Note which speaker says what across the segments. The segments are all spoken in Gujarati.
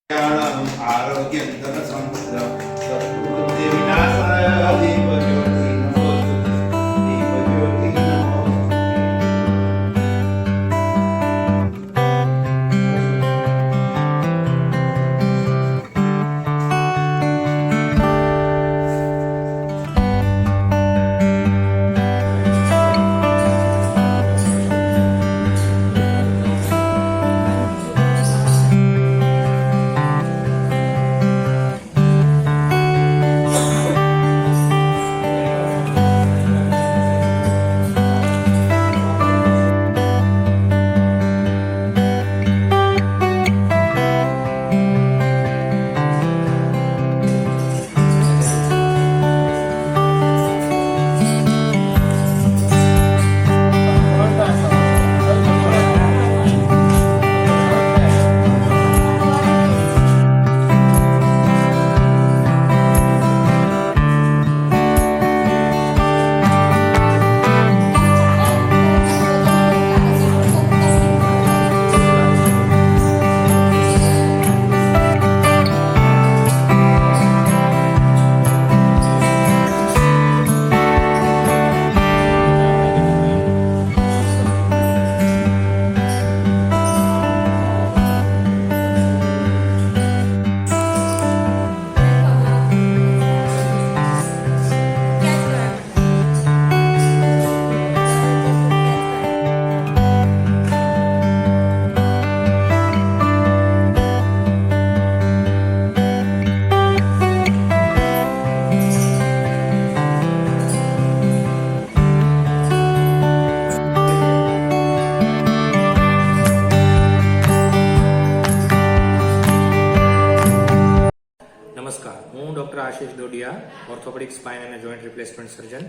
Speaker 1: आरोग्यं धनसम्पदा सद्बुद्धि विनाशाय दीपज्योति नमोस्तुते दीपज्योति नमोस्तुते।
Speaker 2: નમસ્કાર, હું doctor Ashish Dodiya, orthopaedic spine અને joint replacement surgeon,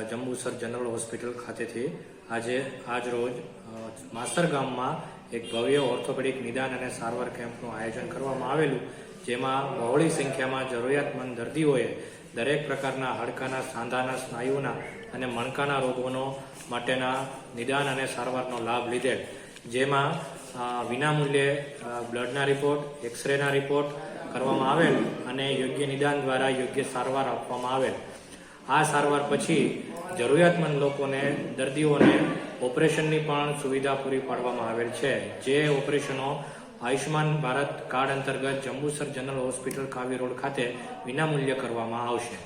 Speaker 2: Jambusar general hospital ખાતેથી આજ રોજ માસ્તર ગામમાં એક ભવ્ય ઓર્થોપેડિક નિદાન અને સારવાર કેમ્પનું આયોજન કરવામાં આવેલું, જેમાં બહોળી સંખ્યામાં જરૂરિયાતમંદ દર્દીઓએ દરેક પ્રકારના હાડકાના, સાંધાના, સ્નાયુના અને મણકાના રોગોનો માટેના નિદાન અને સારવારનો લાભ લીધેલ, જેમાં વિનામૂલ્યે બ્લડના રિપોર્ટ, એક્સરેના રિપોર્ટ કરવામાં આવેલ અને યોગ્ય નિદાન દ્વારા યોગ્ય સારવાર આપવામાં આવેલ. આ સારવાર પછી જરૂરિયાતમંદ લોકોને, દર્દીઓને ઓપરેશનની પણ સુવિધા પૂરી પાડવામાં આવેલ છે, જે ઓપરેશનો આયુષ્યમાન ભારત કાર્ડ અંતર્ગત જંબુસર જનરલ હોસ્પિટલ કાવી રોડ ખાતે વિનામૂલ્ય કરવામાં આવશે,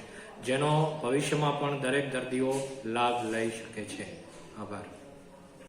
Speaker 2: જેનો ભવિષ્યમાં પણ દરેક દર્દીઓ લાભ લઈ શકે છે. આભાર.